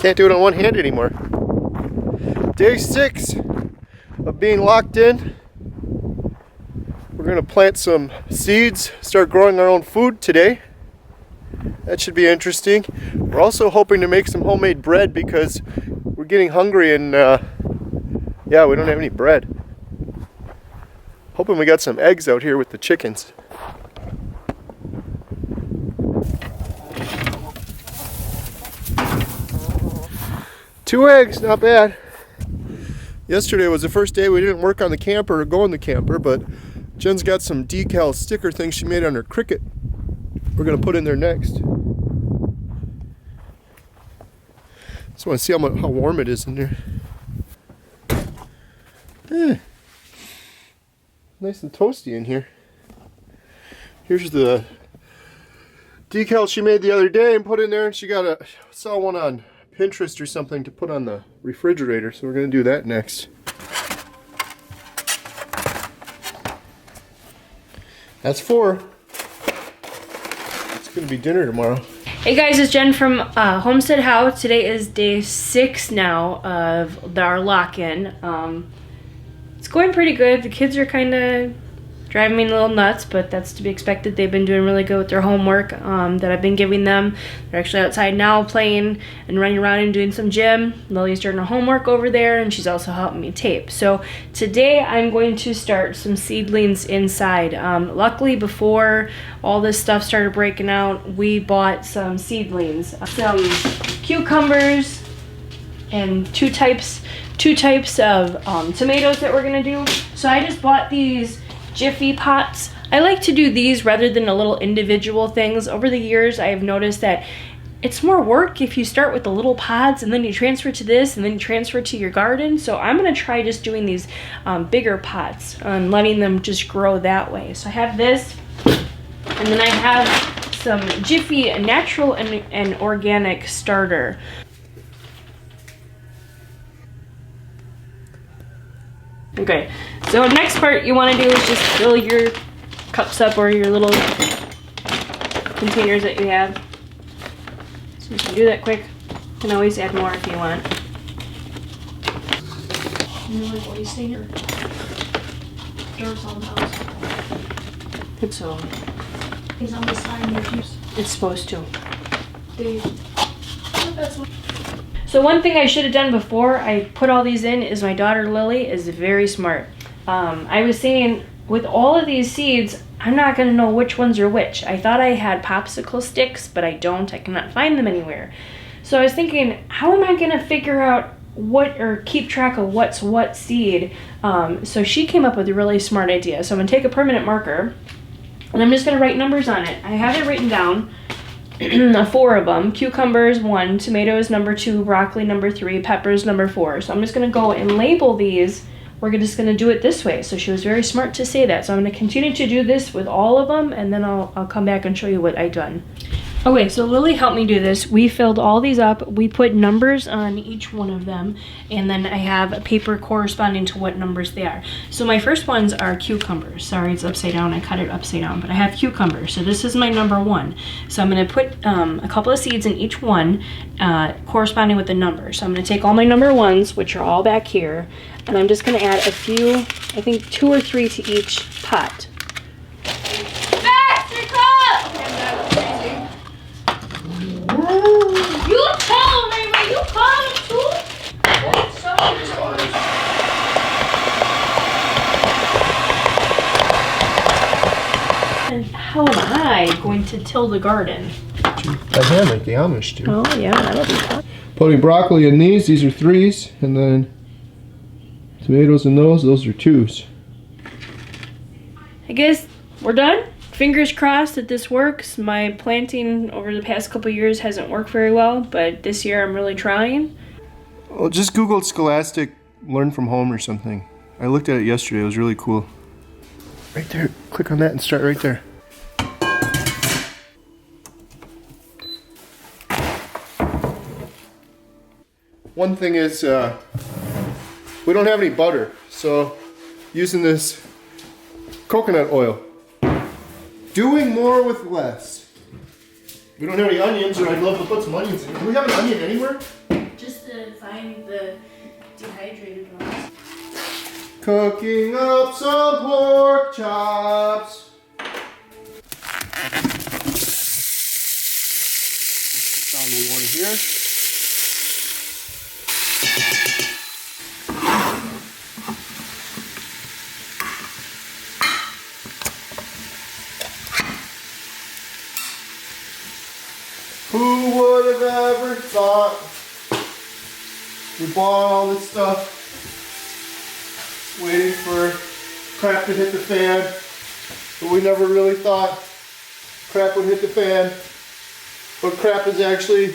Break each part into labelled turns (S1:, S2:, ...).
S1: Can't do it on one hand anymore. Day 6 of being locked in. We're gonna plant some seeds, start growing our own food today. That should be interesting. We're also hoping to make some homemade bread because we're getting hungry and yeah, we don't have any bread. Hoping we got some eggs out here with the chickens. Two eggs, not bad. Yesterday was the first day we didn't work on the camper or go in the camper, but Jen's got some decal sticker things she made on her Cricut. We're gonna put in there next. Just want to see how warm it is in there. Nice and toasty in here. Here's the decal she made the other day and put in there, and she saw one on Pinterest or something to put on the refrigerator, so we're gonna do that next. That's 4. It's gonna be dinner tomorrow.
S2: Hey guys, it's Jen from HomesteadHow. Today is day 6 now of our lock-in. It's going pretty good. The kids are kind of driving me a little nuts, but that's to be expected. They've been doing really good with their homework that I've been giving them. They're actually outside now playing and running around and doing some gym. Lily's doing her homework over there, and she's also helping me tape. So today I'm going to start some seedlings inside. Luckily, before all this stuff started breaking out, we bought some seedlings. Some cucumbers and two types of tomatoes that we're gonna do. So I just bought these Jiffy pots. I like to do these rather than a little individual things. Over the years, I have noticed that it's more work if you start with the little pods and then you transfer to this and then you transfer to your garden. So I'm gonna try just doing these bigger pots and letting them just grow that way. So I have this, and then I have some Jiffy natural and organic starter. Okay, so next part you want to do is just fill your cups up or your little containers that you have. So you can do that quick. You can always add more if you want. Like what you say here? Doors on the house. So he's on the side of your juice. It's supposed to. So one thing I should have done before I put all these in is my daughter Lily is very smart. I was saying with all of these seeds, I'm not going to know which ones are which. I thought I had popsicle sticks, but I don't. I cannot find them anywhere. So I was thinking, how am I going to figure out what or keep track of what's what seed? So she came up with a really smart idea. So I'm going to take a permanent marker and I'm just going to write numbers on it. I have it written down. 4 of them. Cucumbers 1, tomatoes number 2, broccoli number 3, peppers number 4. So I'm just going to go and label these. We're just going to do it this way. So she was very smart to say that. So I'm going to continue to do this with all of them, and then I'll come back and show you what I've done. Okay, so Lily helped me do this. We filled all these up. We put numbers on each one of them, and then I have a paper corresponding to what numbers they are. So my first ones are cucumbers. Sorry, it's upside down. I cut it upside down, but I have cucumbers. So this is my number 1. So I'm going to put a couple of seeds in each one corresponding with the number. So I'm going to take all my number 1s, which are all back here, and I'm just going to add a few, I think 2 or 3 to each pot.
S3: You tell me when you come to.
S2: And how am I going to till the garden?
S1: By hand like the Amish do.
S2: Oh yeah, that'll be fun.
S1: Putting broccoli in these are 3s, and then tomatoes in those are 2s.
S2: I guess we're done. Fingers crossed that this works. My planting over the past couple years hasn't worked very well, but this year I'm really trying.
S1: Well, just Googled Scholastic Learn from Home or something. I looked at it yesterday. It was really cool. Right there. Click on that and start right there. One thing is we don't have any butter, so using this coconut oil. Doing more with less. We don't have any onions, or I'd love to put some onions in. Do we have an onion anywhere?
S2: just to find the dehydrated ones.
S1: Cooking up some pork chops. That's the sound we want to hear. Who would have ever thought we bought all this stuff waiting for crap to hit the fan, but we never really thought crap would hit the fan, but crap is actually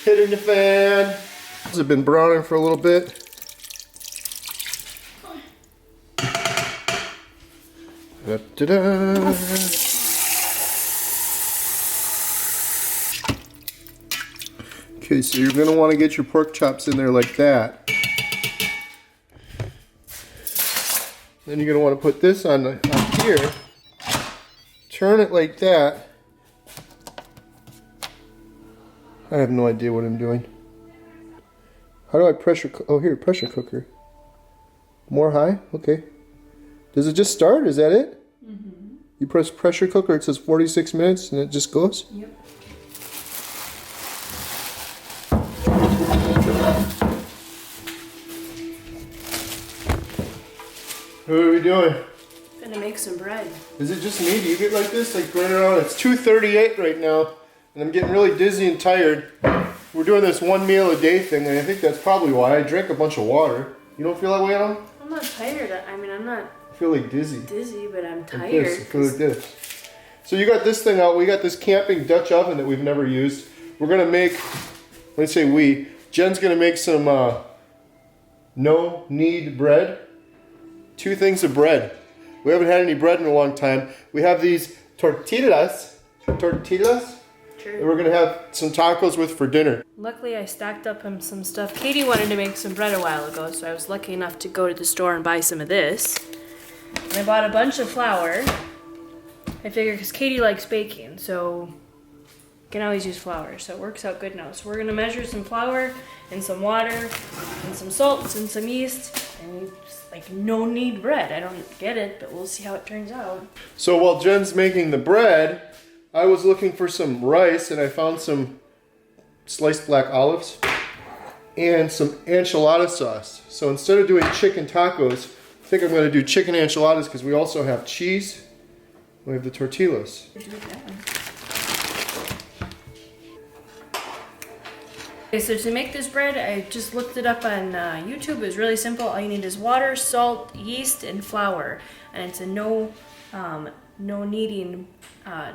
S1: hitting the fan. These have been browning for a little bit. Da-da-da. Okay, so you're going to want to get your pork chops in there like that. Then you're going to want to put this on here. Turn it like that. I have no idea what I'm doing. How do I pressure cook? Oh, here, pressure cooker. More high? Okay. Does it just start? Is that it? Mm-hmm. You press pressure cooker, it says 46 minutes, and it just goes?
S2: Yep.
S1: What are we doing?
S2: Gonna make some bread.
S1: Is it just me? Do you get like this? Like running around? It's 2:38 right now, and I'm getting really dizzy and tired. We're doing this one meal a day thing, and I think that's probably why. I drank a bunch of water. You don't feel that way at all?
S2: I'm not tired. I mean, I'm not
S1: I feel like dizzy.
S2: but I'm
S1: Like
S2: tired.
S1: this. I feel like this. So you got this thing out. We got this camping Dutch oven that we've never used. We're gonna make, when I say we, Jen's gonna make some no-knead bread. 2 things of bread. We haven't had any bread in a long time. We have these tortillas. Tortillas?
S2: True.
S1: And we're gonna have some tacos with for dinner.
S2: Luckily, I stocked up on some stuff. Katie wanted to make some bread a while ago, so I was lucky enough to go to the store and buy some of this. And I bought a bunch of flour. I figured because Katie likes baking, so you can always use flour, so it works out good now. So we're gonna measure some flour and some water and some salt and some yeast and just like no-knead bread. I don't get it, but we'll see how it turns out.
S1: So while Jen's making the bread, I was looking for some rice and I found some sliced black olives and some enchilada sauce. So instead of doing chicken tacos, I think I'm going to do chicken enchiladas because we also have cheese. We have the tortillas.
S2: Okay, so to make this bread, I just looked it up on YouTube. It was really simple. All you need is water, salt, yeast, and flour. And it's a no kneading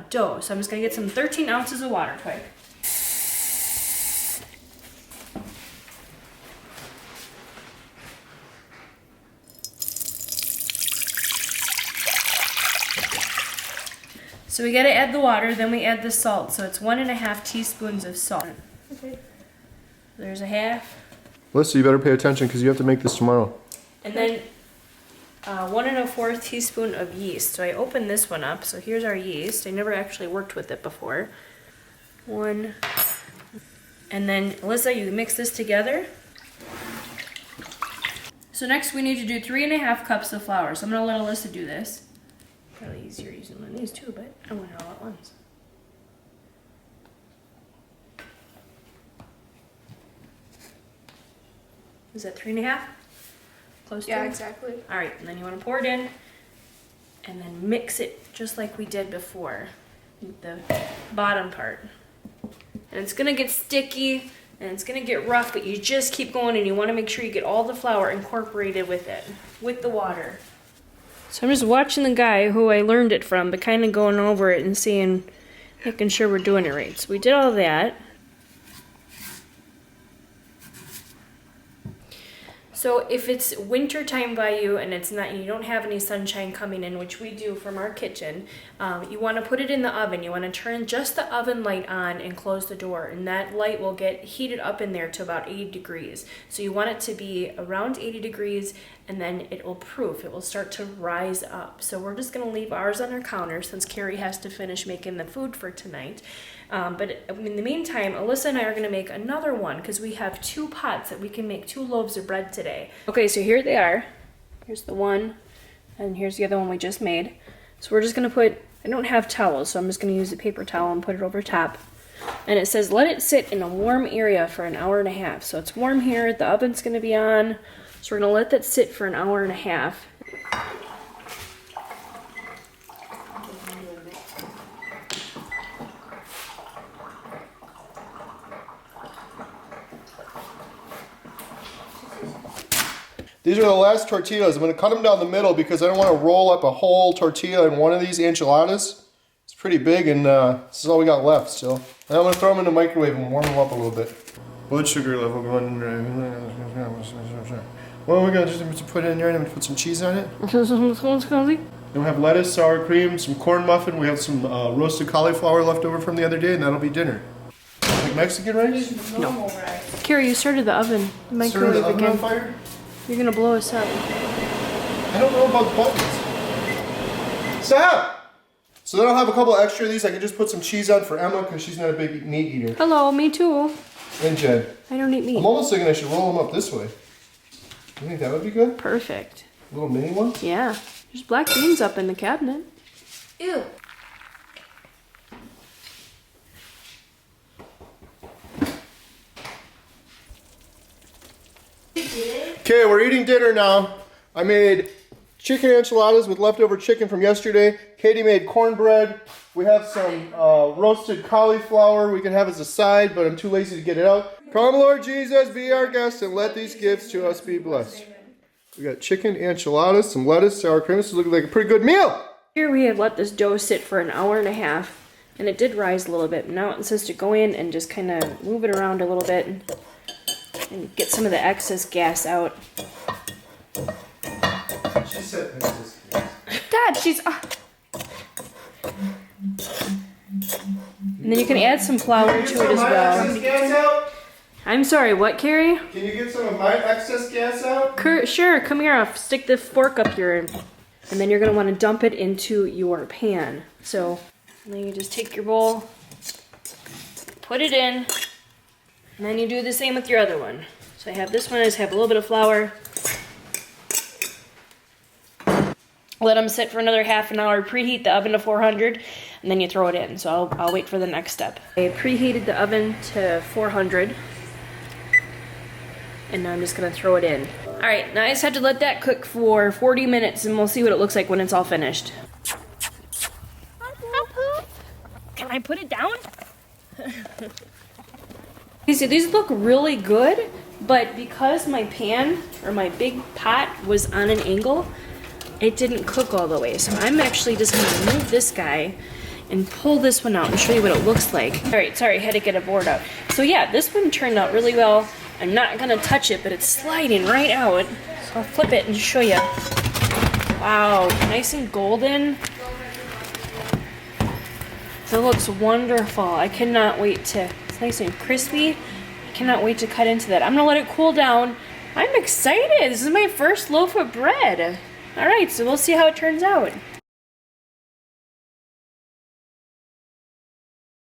S2: dough. So I'm just gonna get some 13 ounces of water quick. So we gotta add the water, then we add the salt. So it's 1.5 teaspoons of salt. Okay. There's a half.
S1: Melissa, you better pay attention because you have to make this tomorrow.
S2: And then 1 1/4 teaspoon of yeast. So I opened this one up. So here's our yeast. I never actually worked with it before. 1. And then, Alyssa, you mix this together. So next we need to do 3.5 cups of flour. So I'm going to let Alyssa do this. Probably easier using one of these too, but I want it all at once. Is that 3.5? Close to?
S3: Yeah, exactly.
S2: All right, and then you want to pour it in and then mix it just like we did before, the bottom part. And it's gonna get sticky and it's gonna get rough, but you just keep going and you want to make sure you get all the flour incorporated with it, with the water. So I'm just watching the guy who I learned it from, but kind of going over it and seeing, making sure we're doing it right. So we did all that. So if it's winter time by you and it's not, you don't have any sunshine coming in, which we do from our kitchen, you want to put it in the oven. You want to turn just the oven light on and close the door, and that light will get heated up in there to about 80 degrees. So you want it to be around 80 degrees and then it will proof. It will start to rise up. So we're just gonna leave ours on our counter since Carrie has to finish making the food for tonight. But in the meantime, Alyssa and I are gonna make another one because we have 2 pots that we can make 2 loaves of bread today. Okay, so here they are. Here's the one, and here's the other one we just made. So we're just gonna put, I don't have towels, so I'm just gonna use a paper towel and put it over top. And it says let it sit in a warm area for an hour and a half. So it's warm here, the oven's gonna be on. So we're gonna let that sit for an hour and a half.
S1: These are the last tortillas. I'm going to cut them down the middle because I don't want to roll up a whole tortilla in one of these enchiladas. It's pretty big, and this is all we got left still. And I'm going to throw them in the microwave and warm them up a little bit. Blood sugar level going. Well, we're going to just put it in there and put some cheese on it. Then we have lettuce, sour cream, some corn muffin. We have some roasted cauliflower left over from the other day, and that'll be dinner. Like Mexican rice?
S2: No. Carrie, you started the oven. The microwave
S1: Started the oven
S2: again.
S1: on fire?
S2: You're gonna blow us up.
S1: I don't know about buttons. Stop! So then I'll have a couple extra of these. I could just put some cheese on for Emma because she's not a big meat eater.
S2: Hello, me too.
S1: And Jen.
S2: I don't eat meat.
S1: I'm almost thinking I should roll them up this way. You think that would be good?
S2: Perfect.
S1: Little mini ones?
S2: Yeah. There's black beans up in the cabinet.
S3: Ew.
S1: Okay, we're eating dinner now. I made chicken enchiladas with leftover chicken from yesterday. Katie made cornbread. We have some roasted cauliflower we can have as a side, but I'm too lazy to get it out. Come, Lord Jesus, be our guest, and let these gifts to us be blessed. We got chicken enchiladas, some lettuce, sour cream. This is looking like a pretty good meal.
S2: Here we have let this dough sit for an hour and a half, and it did rise a little bit. Now it says to go in and just kind of move it around a little bit and get some of the excess gas out.
S1: She said excess gas.
S2: Dad, she's... And then you can add some flour to it as well.
S1: Excess gas out?
S2: I'm sorry, what, Carrie?
S1: Can you get some of my excess gas out?
S2: Sure, come here. I'll stick the fork up here. And then you're going to want to dump it into your pan. So then you just take your bowl, put it in, and then you do the same with your other one. So I have this one, I just have a little bit of flour. Let them sit for another half an hour, preheat the oven to 400, and then you throw it in. So I'll wait for the next step. I preheated the oven to 400, and now I'm just gonna throw it in. All right, now I just have to let that cook for 40 minutes, and we'll see what it looks like when it's all finished. Can I put it down? Okay, so these look really good, but because my pan, or my big pot, was on an angle, it didn't cook all the way. So I'm actually just gonna move this guy and pull this one out and show you what it looks like. All right, sorry, I had to get a board out. So yeah, this one turned out really well. I'm not gonna touch it, but it's sliding right out. So I'll flip it and show you. Wow, nice and golden. It looks wonderful. I cannot wait to, it's nice and crispy. I cannot wait to cut into that. I'm gonna let it cool down. I'm excited. This is my first loaf of bread. All right, so we'll see how it turns out.